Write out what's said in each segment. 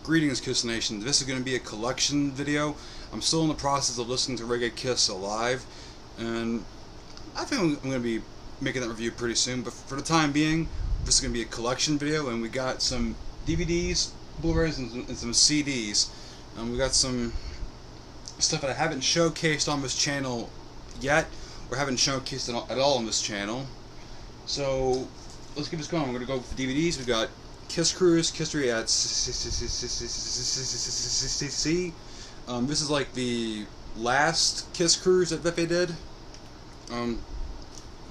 Greetings, Kiss Nation. This is going to be a collection video. I'm still in the process of listening to Reggae Kiss Alive, and I think I'm going to be making that review pretty soon, but for the time being, this is going to be a collection video, and we got some DVDs, Blu-rays, and some CDs. We got some stuff that I haven't showcased on this channel yet, or haven't showcased at all on this channel. So, let's get this going. We're going to go with the DVDs. We got Kiss Cruise, Kiss 3 at C. This is like the last Kiss Cruise that they did.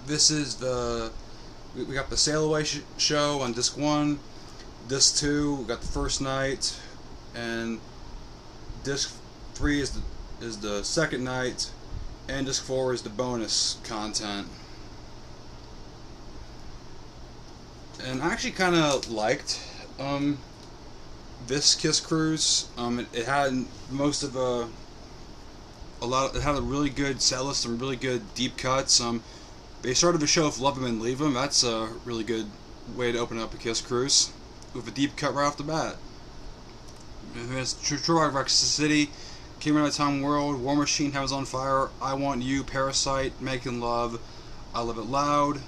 This is the... We got the Sail Away show on disc 1. Disc 2, we got the first night. And disc 3 is the second night. And disc 4 is the bonus content. And I actually kind of liked this Kiss Cruise. It had most of it had a really good set list, some really good deep cuts. They started the show with Love 'Em and Leave 'Em. That's a really good way to open up a Kiss Cruise with a deep cut right off the bat. It's True Rock City, Came Out of Time World, War Machine, Heaven's on Fire, I Want You, Parasite, Making Love, I Love It Loud,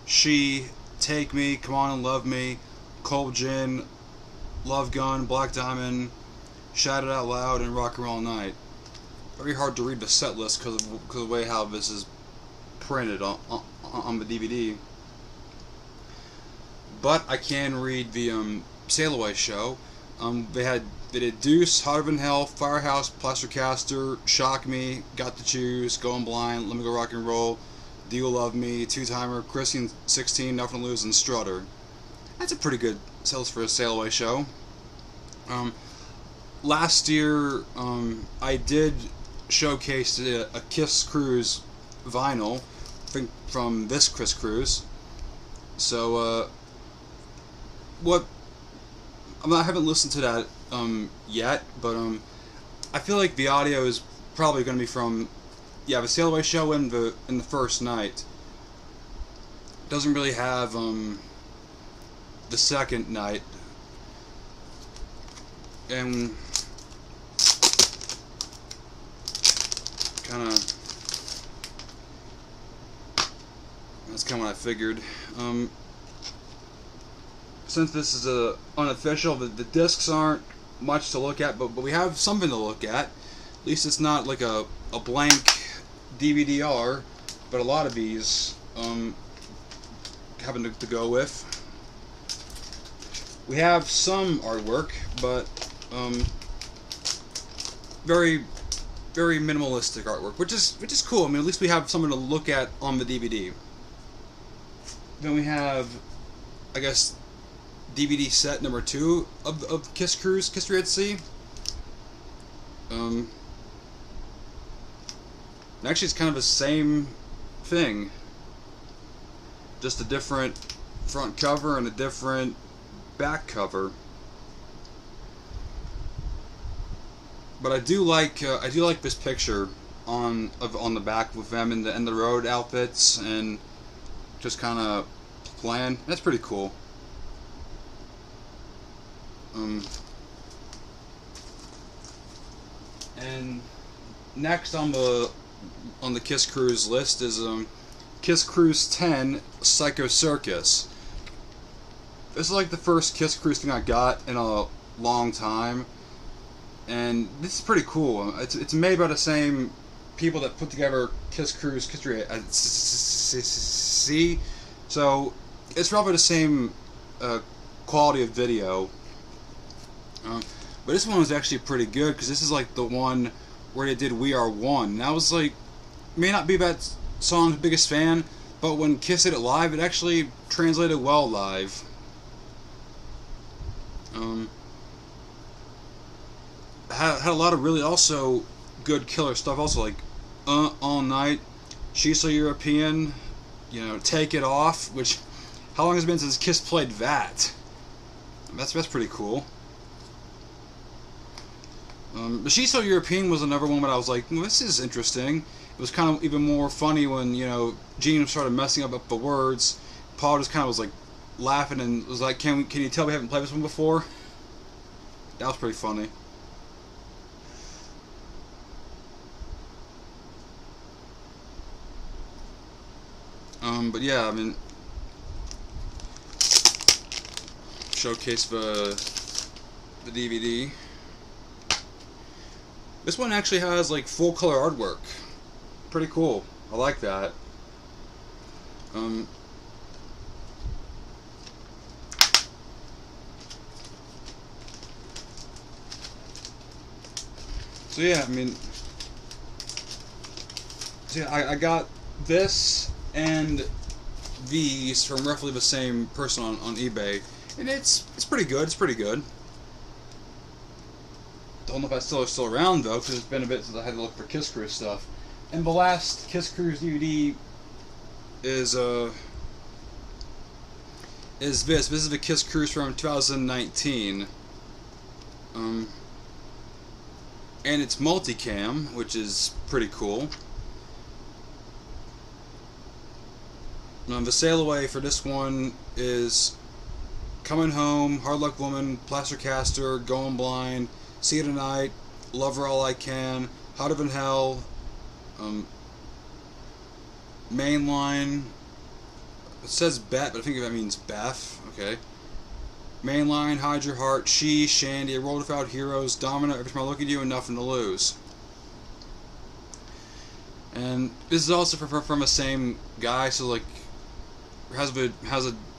She, Take Me, Come On and Love Me, Cold Gin, Love Gun, Black Diamond, Shout It Out Loud, and Rock and Roll Night. Very hard to read the set list because of the way how this is printed on the DVD. But I can read the Sail Away show. They did Deuce, Hotter Than Hell, Firehouse, Plastercaster, Shock Me, Got to Choose, Going Blind, Let Me Go Rock and Roll, Do You Love Me, Two-Timer, Christine 16, Nothing to Lose, and Strutter. That's a pretty good sales for a Sail Away show. Last year, I did showcase a Kiss Cruise vinyl, I think from this Kiss Cruise. So, I haven't listened to that yet, but I feel like the audio is probably going to be from the Sail Away show in the first night. Doesn't really have the second night, and that's kind of what I figured. Since this is unofficial, the discs aren't much to look at, but we have something to look at. At least it's not like a blank DVD-R, but a lot of these happen to go with. We have some artwork, but very, very minimalistic artwork, which is cool. I mean, at least we have something to look at on the DVD. Then we have, I guess, DVD set number 2 of Kiss Cruise, Kiss 3 at Sea. And actually, it's kind of the same thing, just a different front cover and a different back cover. But I do like this picture on the back with them in the road outfits and just kind of playing. That's pretty cool. And next on the Kiss Cruise list is Kiss Cruise 10 Psycho Circus. This is like the first Kiss Cruise thing I got in a long time, and this is pretty cool. It's made by the same people that put together Kiss Cruise, Kiss 3 at Sea, so it's probably the same quality of video. But this one was actually pretty good, because this is like the one where they did We Are One. And I was like, may not be that song's biggest fan, but when Kiss did it live, it actually translated well live. Had a lot of really also good killer stuff. Also like All Night, She's So European, Take It Off. Which, how long has it been since Kiss played that? That's pretty cool. But She's So European was another one that I was like, this is interesting. It was kind of even more funny when, Gene started messing up the words. Paul just kind of was like laughing and was like, can you tell we haven't played this one before? That was pretty funny. But yeah, I mean, showcase the DVD. This one actually has like full color artwork. Pretty cool. I like that. So yeah, I mean, so yeah, I got this and these from roughly the same person on eBay, and it's pretty good. It's pretty good. Don't know if that's still around though, because it's been a bit since I had to look for Kiss Cruise stuff. And the last Kiss Cruise DVD is this. This is the Kiss Cruise from 2019. And it's multicam, which is pretty cool. The sail away for this one is Coming Home, Hard Luck Woman, Plaster Caster, Going Blind, See You Tonight, Love Her All I Can, Hotter Than Hell, Mainline. It says Bet, but I think that means Beth. Okay. Mainline, Hide Your Heart, She, Shandy, A World Without Heroes, Domino, Every Time I Look at You, and Nothing to Lose. And this is also from the same guy, so like has a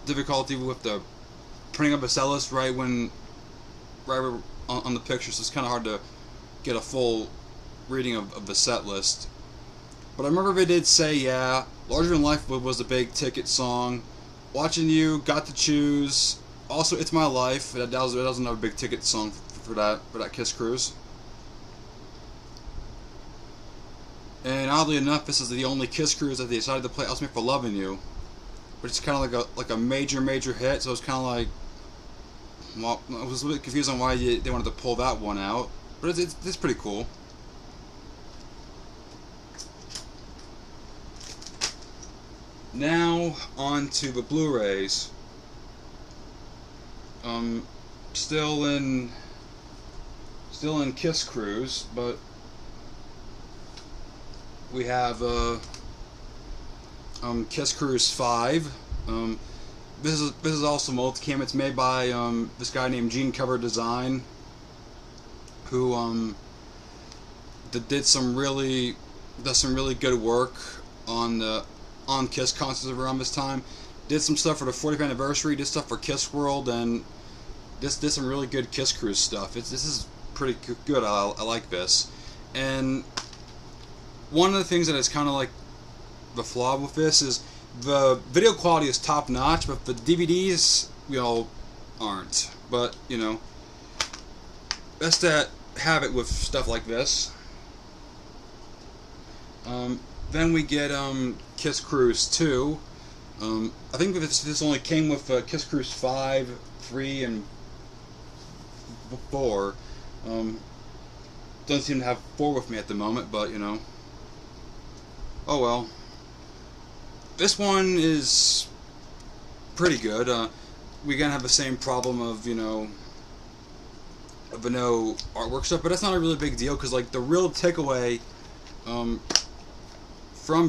difficulty with the printing up a set list right on the picture, so it's kind of hard to get a full reading of the set list. But I remember they did say, yeah, Larger Than Life was the big ticket song. Watching You, Got to Choose. Also, It's My Life. That was another big ticket song for that Kiss Cruise. And oddly enough, this is the only Kiss Cruise that they decided to play I'll Smith for Loving You, which is kind of like a major hit. So it's kind of like, well, I was a bit confused on why they wanted to pull that one out, but it's pretty cool. Now on to the Blu-rays. Still in Kiss Cruise, but we have Kiss Cruise 5. This is also multicam. It's made by this guy named Gene Cover Design, who does some really good work on Kiss concerts around this time. Did some stuff for the 40th anniversary. Did stuff for Kiss World, and did some really good Kiss Cruise stuff. This is pretty good. I like this. And one of the things that is kind of like the flaw with this is the video quality is top notch, but the DVDs, aren't. But best to have it with stuff like this. Then we get Kiss Cruise 2. I think this only came with Kiss Cruise 5, 3, and 4. Doesn't seem to have 4 with me at the moment, but oh well. This one is pretty good. We gonna have the same problem of the no artwork stuff, but that's not a really big deal because like the real takeaway from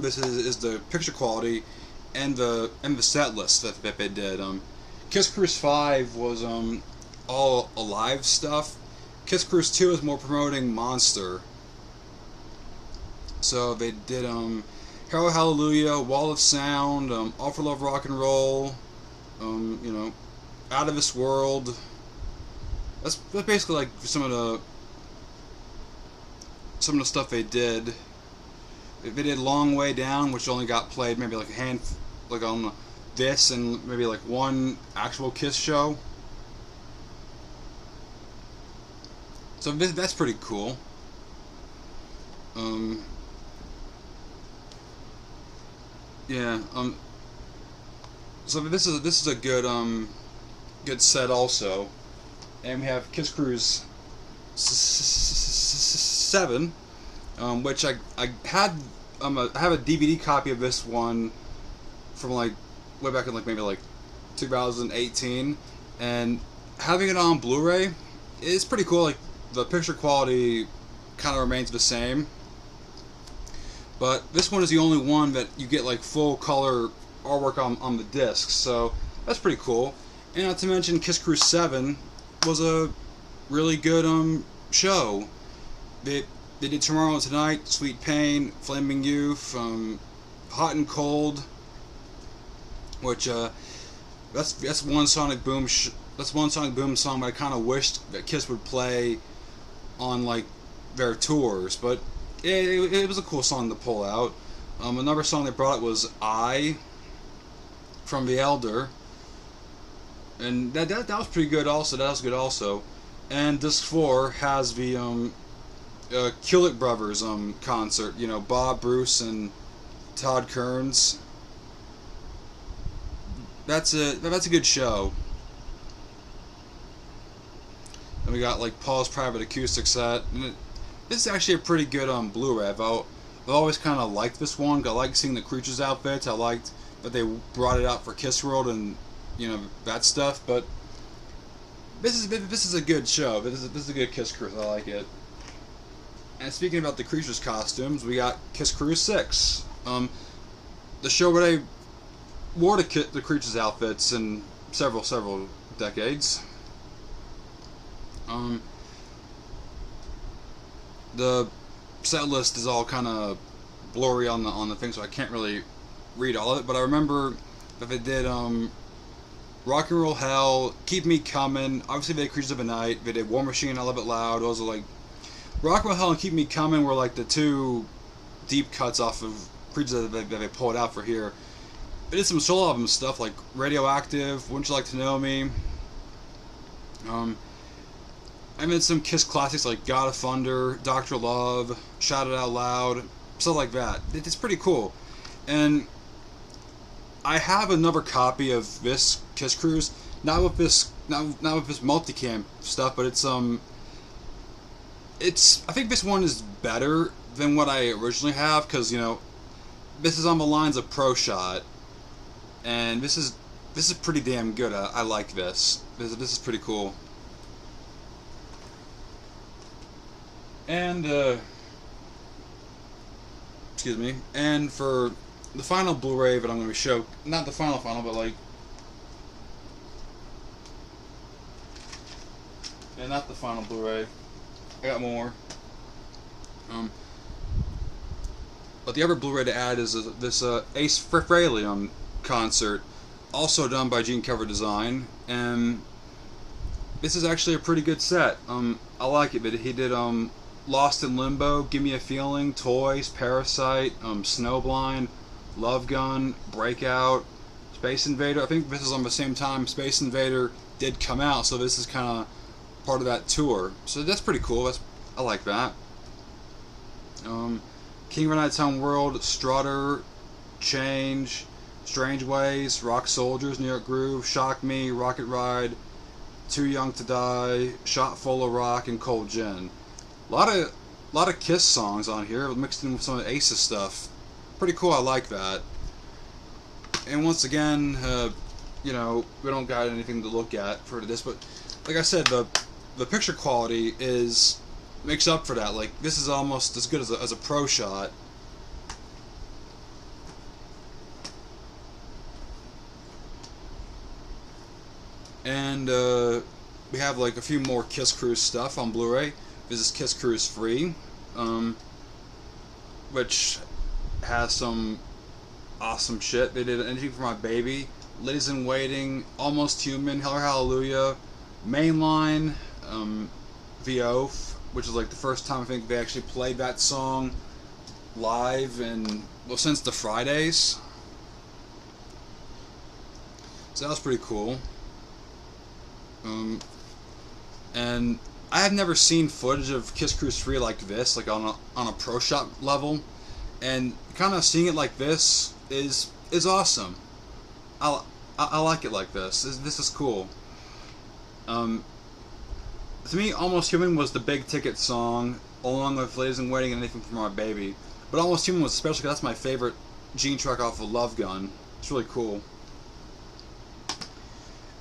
this is the picture quality and the set list that they did. Kiss Cruise 5 was all alive stuff. Kiss Cruise 2 is more promoting Monster. So they did Hello Hallelujah, Wall of Sound, All for Love Rock and Roll, Out of This World. That's basically like some of the stuff they did. They did Long Way Down, which only got played maybe like on this and maybe like one actual Kiss show. So that's pretty cool. Yeah. So this is a good set also, and we have Kiss Cruise 7, which I have a DVD copy of this one from like way back in like maybe like 2018, and having it on Blu-ray it's pretty cool. Like the picture quality kind of remains the same, but this one is the only one that you get like full color artwork on the disc, so that's pretty cool. And not to mention, Kiss Cruise 7 was a really good show. They did Tomorrow and Tonight, Sweet Pain, Flaming Youth, Hot and Cold, which that's one Sonic Boom that's one Sonic Boom song that I kind of wished that Kiss would play on like their tours, but it was a cool song to pull out. Another song they brought out was I from The Elder, and that was pretty good also. That was good also. And disc 4 has the Kulick Brothers concert. You know, Bob, Bruce, and Todd Kearns. That's a good show. And we got like Paul's Private Acoustic Set. And this is actually a pretty good Blu-ray. I've always kind of liked this one. I like seeing the Creatures outfits. I liked that they brought it out for Kiss World and that stuff. But this is a good show. This is a good Kiss Cruise. I like it. And speaking about the Creatures costumes, we got Kiss Cruise 6. The show where they wore the Creatures outfits in several decades. The set list is all kind of blurry on the thing, so I can't really read all of it. But I remember that they did Rock and Roll Hell, Keep Me Coming. Obviously, they did Creatures of the Night. They did War Machine, I Love It Loud. Those are like Rock and Roll Hell and Keep Me Coming were like the two deep cuts off of Creatures that they pulled out for here. They did some solo album stuff like Radioactive, Wouldn't You Like to Know Me. I mean, some Kiss classics like God of Thunder, Doctor Love, Shout It Out Loud, stuff like that. It's pretty cool. And I have another copy of this Kiss Cruise, not with this multicam stuff, but it's I think this one is better than what I originally have, because this is on the lines of Pro Shot, and this is pretty damn good. I like this. This is pretty cool. And excuse me. And for the final Blu-ray that I'm going to show, not the final, but like, yeah, not the final Blu-ray. I got more. But the other Blu-ray to add is this Ace Frehley concert, also done by Gene Cover Design, and this is actually a pretty good set. I like it, but he did Lost in Limbo, Give Me a Feeling, Toys, Parasite, Snowblind, Love Gun, Breakout, Space Invader. I think this is on the same time Space Invader did come out, so this is kind of part of that tour. So that's pretty cool. I like that. King of a Nighttime World, Strutter, Change, Strange Ways, Rock Soldiers, New York Groove, Shock Me, Rocket Ride, Too Young to Die, Shot Full of Rock, and Cold Gin. A lot of Kiss songs on here, mixed in with some of the Aces stuff. Pretty cool. I like that. And once again, we don't got anything to look at for this, but like I said, the picture quality makes up for that. Like, this is almost as good as a Pro Shot. And we have like a few more Kiss Cruise stuff on Blu-ray. This is Kiss Cruise 3, which has some awesome shit. They did Anything for My Baby, Ladies in Waiting, Almost Human, Hell or Hallelujah, Mainline, The Oath, which is like the first time I think they actually played that song live since the Fridays. So that was pretty cool. And I have never seen footage of Kiss Cruise 3 like this, like on a Pro Shot level, and kind of seeing it like this is awesome. I like it like this. This is cool. To me, Almost Human was the big ticket song, along with Ladies in Waiting and Anything for My Baby. But Almost Human was special because that's my favorite Gene track off of Love Gun. It's really cool.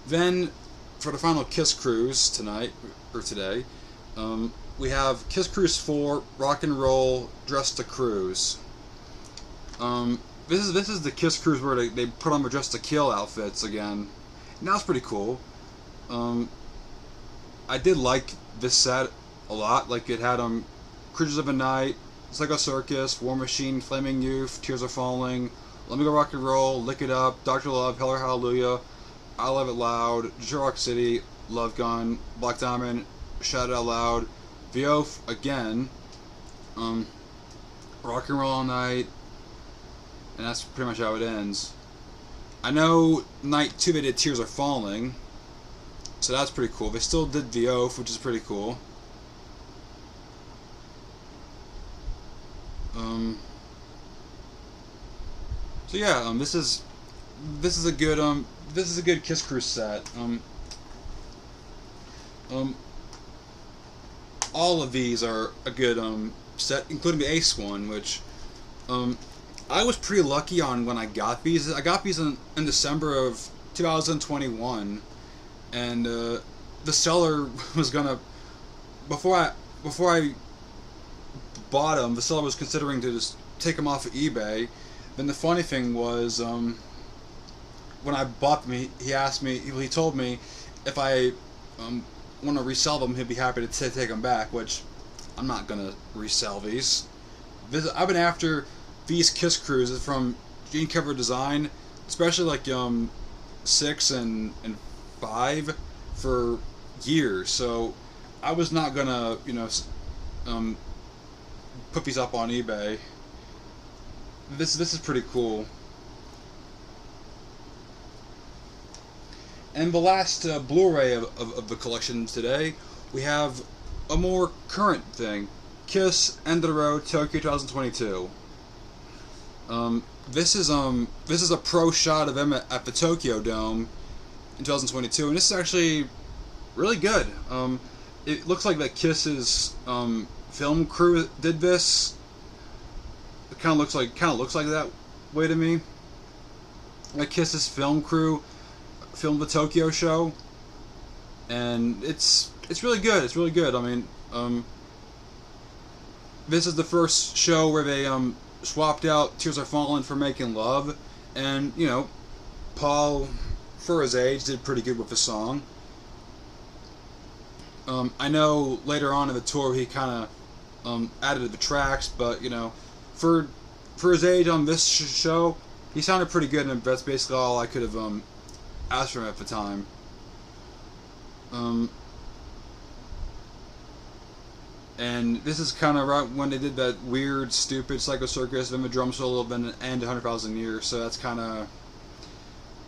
Then, for the final Kiss Cruise tonight, or today. We have Kiss Cruise 4, Rock and Roll, Dress to Cruise. This is the Kiss Cruise where they put on their Dress to Kill outfits again. And that was pretty cool. I did like this set a lot. Like, it had Creatures of the Night, Psycho Circus, War Machine, Flaming Youth, Tears Are Falling, Let Me Go Rock and Roll, Lick It Up, Dr. Love, Hell or Hallelujah, I Love It Loud, Detroit Rock City, Love Gun, Black Diamond, Shout It Out Loud, The Oath again, Rock and Roll All Night, and that's pretty much how it ends. I know night 2 they did Tears Are Falling, so that's pretty cool. They still did The Oath, which is pretty cool. So yeah, this is a good Kiss Cruise set. All of these are a good set, including the Ace one, which I was pretty lucky on when I got these. I got these in December of 2021, and the seller was gonna before I bought them. The seller was considering to just take them off of eBay. Then the funny thing was, when I bought them, he told me if I want to resell them, he'd be happy to take them back. Which I'm not gonna resell these. I've been after these Kiss Cruises from Gene Cover Design, especially like 6 and 5 for years. So I was not gonna put these up on eBay. This is pretty cool. And the last Blu-ray of the collection today, we have a more current thing, Kiss End of the Road Tokyo 2022. This is a pro shot of them at the Tokyo Dome in 2022, and this is actually really good. It looks like that Kiss's film crew did this. It kind of looks like that way to me. Like Kiss's film crew filmed the Tokyo show, and it's really good. It's really good. I mean, this is the first show where they swapped out Tears Are Falling for Making Love, and Paul, for his age, did pretty good with the song. I know later on in the tour he kind of added the tracks, but for his age on this show, he sounded pretty good, and that's basically all I could have asked for him at the time. And this is kind of right when they did that weird, stupid Psycho Circus, then the drum solo, then the end 100,000 Years. So that's kind of...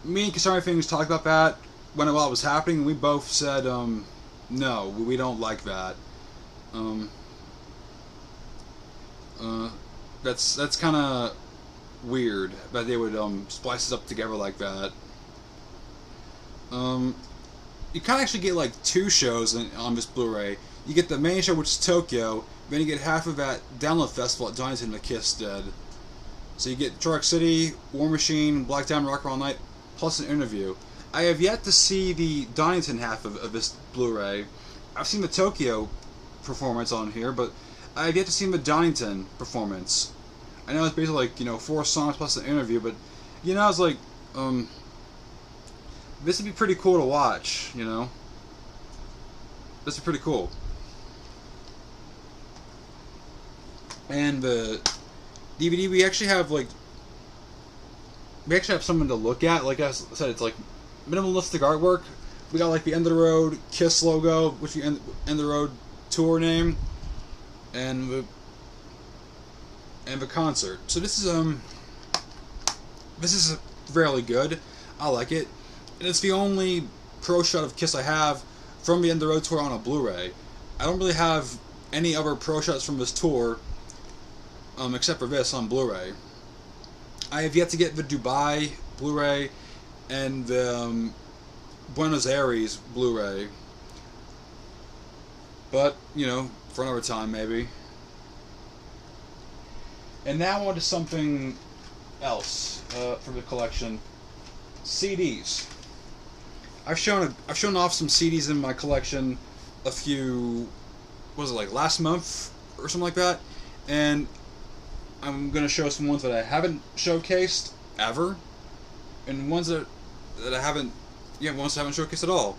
Me and Kasari Things talked about that while it was happening. We both said, no, we don't like that. That's kind of weird that they would splice it up together like that. You kind of actually get like 2 shows on this Blu-ray. You get the main show, which is Tokyo, then you get half of that download festival at Donington the Kiss did. So you get Detroit City, War Machine, Black Diamond, Rock All Night, plus an interview. I have yet to see the Donington half of this Blu-ray. I've seen the Tokyo performance on here, but I have yet to see the Donington performance. I know it's basically like 4 songs plus an interview, but it's like this would be pretty cool to watch. This is pretty cool. And the DVD, we actually have something to look at. Like I said, it's like minimalistic artwork. We got like the End of the Road Kiss logo, which the End of the Road tour name, and the concert. So this is fairly good. I like it, and it's the only pro shot of Kiss I have from the End of the Road tour on a Blu-ray. I don't really have any other pro shots from this tour, except for this on Blu-ray. I have yet to get the Dubai Blu-ray and the Buenos Aires Blu-ray, but for another time maybe. And now on to something else from the collection: CDs. I've shown off some CDs in my collection a few, what was it, like last month or something like that, and I'm gonna show some ones that I haven't showcased ever, and ones that I haven't, ones that I haven't showcased at all.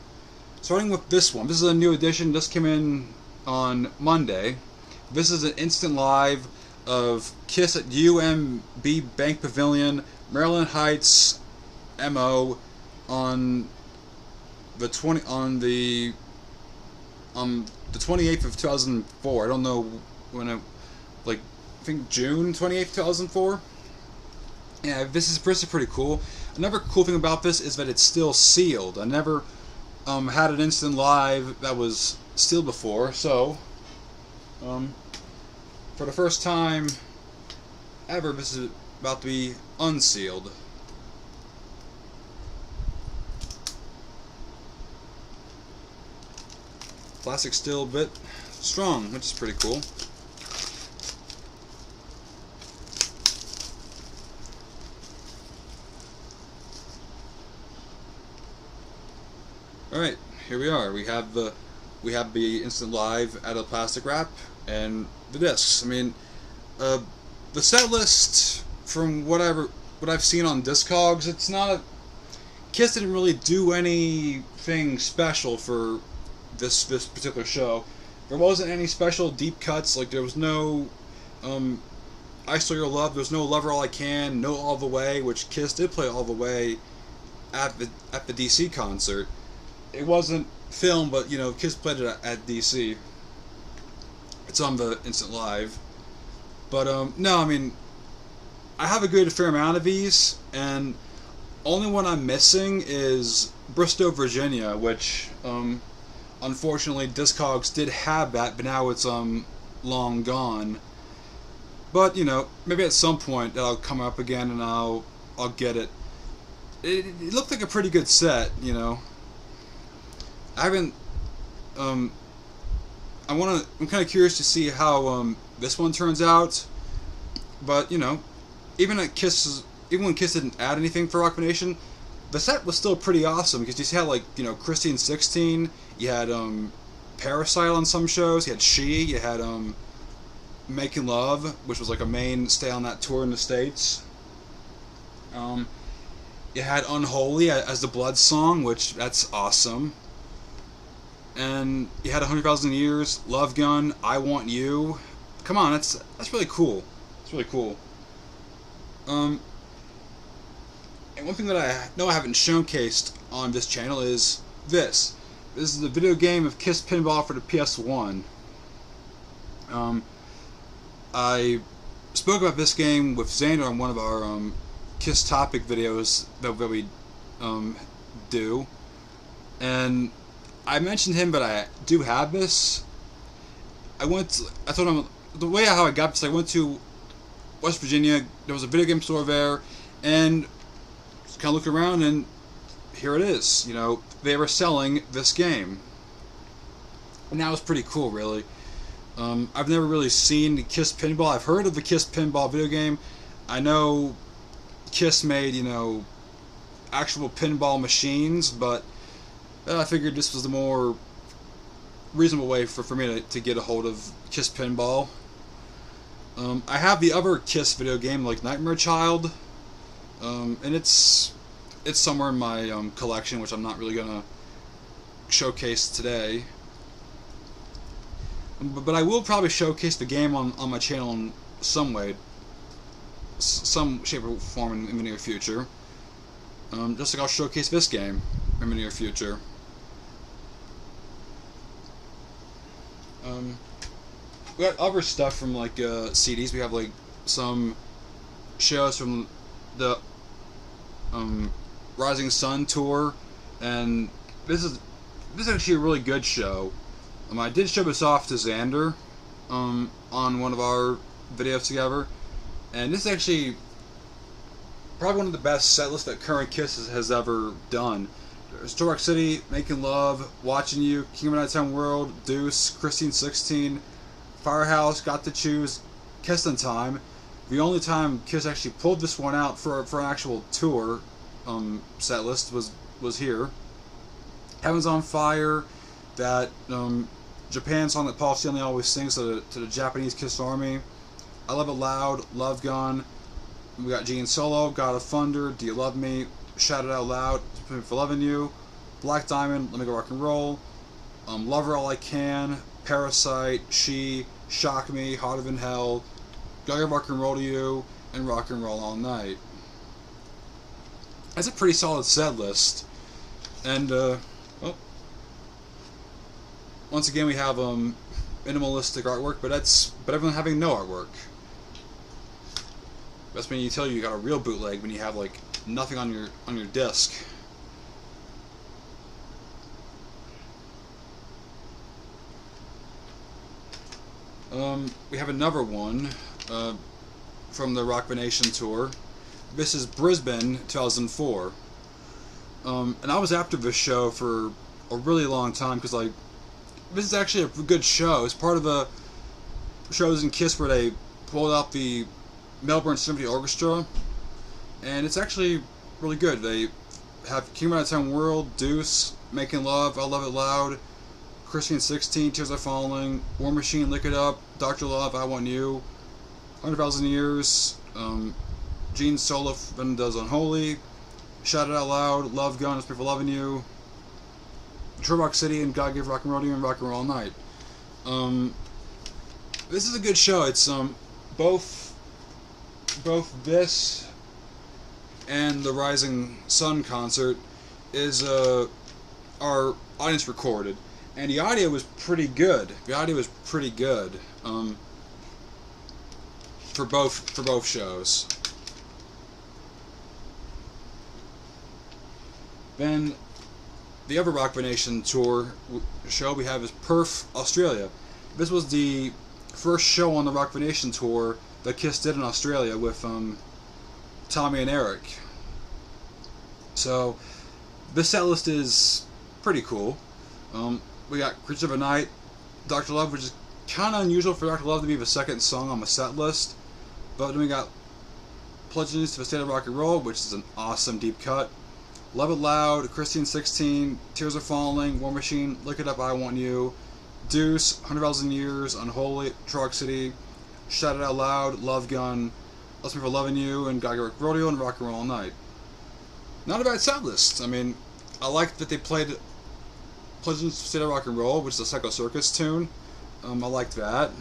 Starting with this one. This is a new edition. Just came in on Monday. This is an instant live of Kiss at UMB Bank Pavilion, Maryland Heights, MO, on the 28th of 2004. I don't know when it, like, I think June 28th, 2004. Yeah, this is pretty cool. Another cool thing about this is that it's still sealed. I never had an instant live that was sealed before, so for the first time ever, this is about to be unsealed. Plastic still a bit strong, which is pretty cool. Alright, here we are. We have the instant live out of plastic wrap and the discs. I mean, the set list, from what I've seen on Discogs, it's not. Kiss didn't really do anything special for this particular show. There wasn't any special deep cuts. Like, there was no I Stole Your Love. There was no Lover All I Can, no All the Way, which Kiss did play All the Way at the DC concert. It wasn't filmed, but Kiss played it at DC. It's on the instant live. But no, I mean, I have a good fair amount of these, and only one I'm missing is Bristow, Virginia, which unfortunately Discogs did have that, but now it's long gone. But maybe at some point that'll come up again, and I'll get it. It looked like a pretty good set, I haven't. I'm kind of curious to see how this one turns out. But even when Kiss didn't add anything for Rock Nation, the set was still pretty awesome, because you had Christine 16, you had Parasite on some shows, you had She, you had Making Love, which was like a mainstay on that tour in the States. You had Unholy as the Blood song, which that's awesome. And you had 100,000 Years, Love Gun, I Want You. Come on, that's really cool. It's really cool. And one thing that I know I haven't showcased on this channel is this. This is a video game of Kiss Pinball for the PS1. I spoke about this game with Xander on one of our Kiss topic videos that we do, and I mentioned him, but I do have this. I told him the way how I got this. I went to West Virginia. There was a video game store there, and just kind of looked around, and here it is. They were selling this game, and that was pretty cool, really. I've never really seen Kiss Pinball. I've heard of the Kiss Pinball video game. I know Kiss made, actual pinball machines, but I figured this was the more reasonable way for me to get a hold of Kiss Pinball. I have the other Kiss video game, like Nightmare Child, and it's somewhere in my collection, which I'm not really gonna showcase today. But I will probably showcase the game on my channel in some way, some shape or form in the near future. Just like I'll showcase this game in the near future. We got other stuff from CDs. We have some shows from the Rising Sun tour, and this is actually a really good show. I did show this off to Xander on one of our videos together, and this is actually probably one of the best set lists that current Kiss has ever done. Historic City, Making Love, Watching You, King of Nighttime World, Deuce, Christine 16, Firehouse, Got to Choose, Kiss in Time. The only time Kiss actually pulled this one out for an actual tour set list was here. Heaven's on Fire, that Japan song that Paul Stanley always sings to the Japanese Kiss Army. I Love It Loud, Love Gun. We got Gene Solo, God of Thunder, Do You Love Me, Shout It Out Loud, For Loving You, Black Diamond, Let Me Go Rock and Roll, Love Her All I Can, Parasite, She, Shock Me, Hotter Than Hell, Gotta Rock and Roll to You, and Rock and Roll All Night. That's a pretty solid set list. And, once again we have minimalistic artwork, but everyone having no artwork. That's when you tell you got a real bootleg, when you have like nothing on your disc. We have another one from the Rock the Nation tour. This is Brisbane 2004. And I was after this show for a really long time because like this is actually a good show. It's part of the shows in Kiss where they pulled out the Melbourne Symphony Orchestra, and it's actually really good. They have King of Town World, Deuce, Making Love, I Love It Loud, Christine 16, Tears Are Falling, War Machine, Lick It Up, Dr. Love, I Want You, 100,000 Years, Gene Solo does Unholy, Shout It Out Loud, Love Gun, It's People Loving You, True Rock City, and God Gave Rock and Roll to You, and Rock and Roll All Night. This is a good show. It's both this and the Rising Sun concert is our audience recorded, and the audio was pretty good. The audio was pretty good for both shows. Then the other Rock the Nation tour show we have is Perth, Australia. This was the first show on the Rock the Nation tour that Kiss did in Australia with Tommy and Eric. So this set list is pretty cool. We got Creature of the Night, Dr. Love, which is kind of unusual for Dr. Love to be the second song on the set list. But then we got Pledge Allegiance to the State of Rock and Roll, which is an awesome deep cut. Love It Loud, Christine 16, Tears Are Falling, War Machine, Lick It Up, I Want You, Deuce, 100,000 Years, Unholy, Truck City, Shout It Out Loud, Love Gun, Let's Me for Loving You, and Gaga Rodeo, and Rock and Roll All Night. Not a bad set list. I mean, I like that they played Pledge Allegiance to the State of Rock and Roll, which is a Psycho Circus tune. I liked that.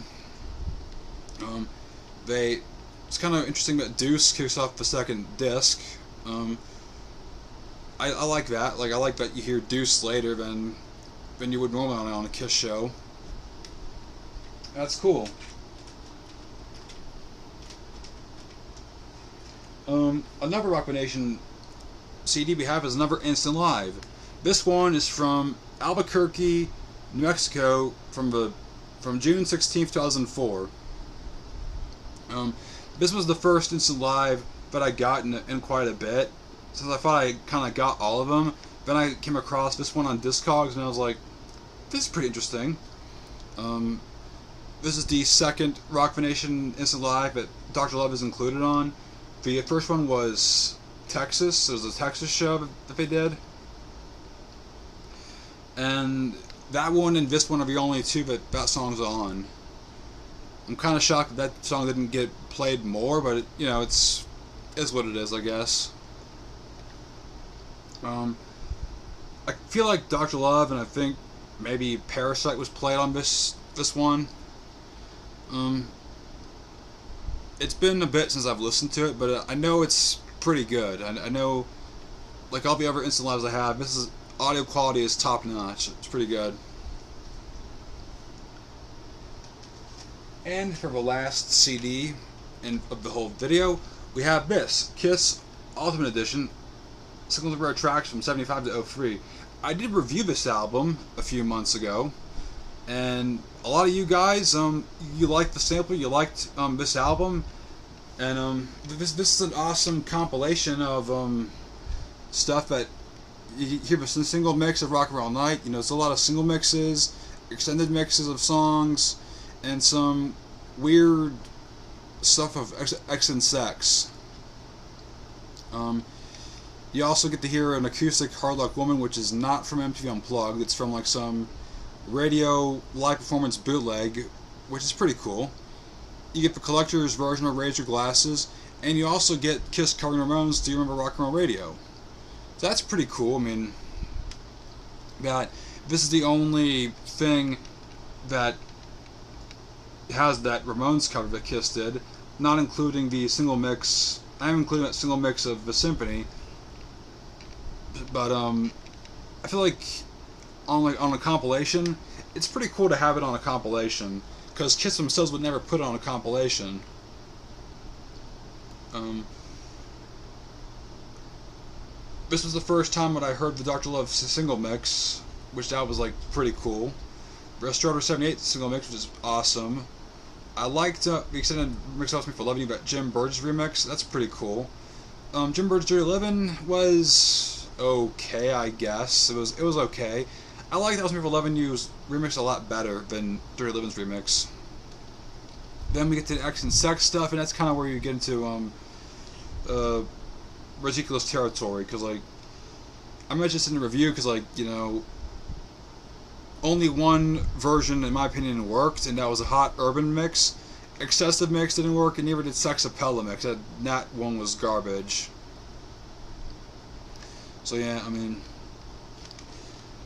It's kind of interesting that Deuce kicks off the second disc. I like that. Like I like that you hear Deuce later than you would normally on a Kiss show. That's cool. Another Rock the Nation CD we have is another Instant Live. This one is from Albuquerque, New Mexico, from June 16th, 2004. This was the first Instant Live that I got in quite a bit, since I thought I kind of got all of them. Then I came across this one on Discogs, and I was like, this is pretty interesting. This is the second Rock the Nation Instant Live that Dr. Love is included on. The first one was Texas. It was a Texas show that they did. And that one and this one are the only two that song's on. I'm kind of shocked that song didn't get played more, but it, you know, is what it is, I guess. I feel like Dr. Love, and I think maybe Parasite was played on this one. It's been a bit since I've listened to it, but I know it's pretty good. I know, like all the other Instant Lives I have, audio quality is top notch. It's pretty good. And for the last CD of the whole video, we have this Kiss Ultimate Edition, Signals of Rare Tracks from 75 to 03. I did review this album a few months ago, and a lot of you guys, you liked the sample, you liked this album, and this is an awesome compilation of stuff that you hear a single mix of Rock and Roll Night. You know, it's a lot of single mixes, extended mixes of songs, and some weird stuff of X and Sex. You also get to hear an acoustic Hard Luck Woman, which is not from MTV Unplugged. It's from like some Radio Live Performance Bootleg, which is pretty cool. You get the collector's version of Raise Your Glasses, and you also get Kiss covering Ramones' Do You Remember Rock and Roll Radio? So that's pretty cool. I mean, that this is the only thing that has that Ramones cover that Kiss did, not including the single mix. I'm including that single mix of the Symphony, but I feel like on a compilation, it's pretty cool to have it on a compilation, because Kiss themselves would never put it on a compilation. This was the first time that I heard the Dr. Love single mix, which that was like pretty cool. Restorator 78 single mix, which is awesome. I liked the extended mix off me for Loving You, but Jim Burgess remix. That's pretty cool. Jim Burgess Dirty Livin' was okay, I guess. It was okay. I like That Was Me for Loving You's remix a lot better than Dirty Livin's remix. Then we get to the X and Sex stuff, and that's kind of where you get into ridiculous territory, because like I mentioned this in the review, because like, you know, only one version in my opinion worked, and that was a Hot Urban mix. Excessive mix didn't work, and neither did Sexapella mix. That one was garbage. So yeah, I mean,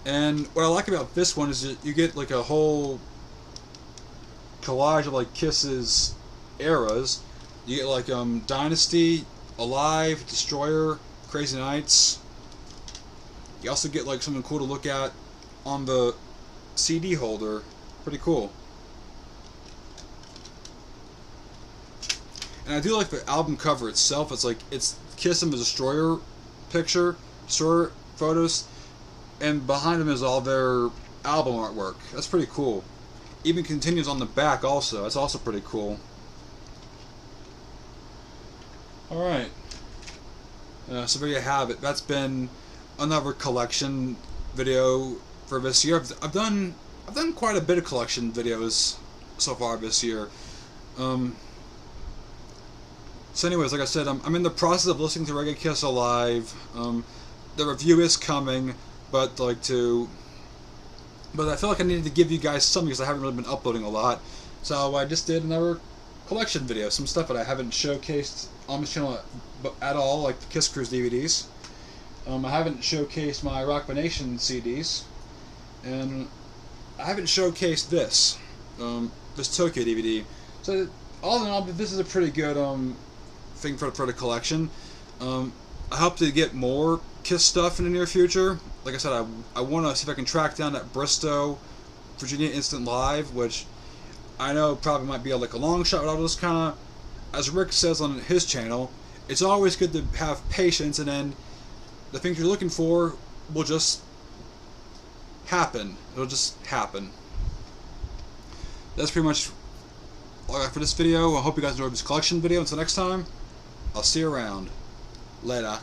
and what I like about this one is that you get like a whole collage of like Kiss's eras. You get like Dynasty, Alive, Destroyer, Crazy Nights. You also get like something cool to look at on the CD holder. Pretty cool. And I do like the album cover itself. It's Kiss and the Destroyer picture, Destroyer photos, and behind them is all their album artwork. That's pretty cool. Even continues on the back also. That's also pretty cool. Alright. So there you have it. That's been another collection video for this year. I've done quite a bit of collection videos so far this year. So anyways, like I said, I'm in the process of listening to Reggae Kiss Alive. The review is coming, but I feel like I needed to give you guys something because I haven't really been uploading a lot. So I just did another collection video, some stuff that I haven't showcased on this channel at all, like the Kiss Cruise DVDs. I haven't showcased my Rock the Nation CDs, and I haven't showcased this Tokyo DVD. So all in all, this is a pretty good thing for the collection. I hope to get more Kiss stuff in the near future. Like I said, I want to see if I can track down that Bristow, Virginia Instant Live, which I know probably might be like a long shot, but I'll just kind of, as Rick says on his channel, it's always good to have patience, and then the things you're looking for will just happen. It'll just happen. That's pretty much all I got for this video. I hope you guys enjoyed this collection video. Until next time, I'll see you around. Later.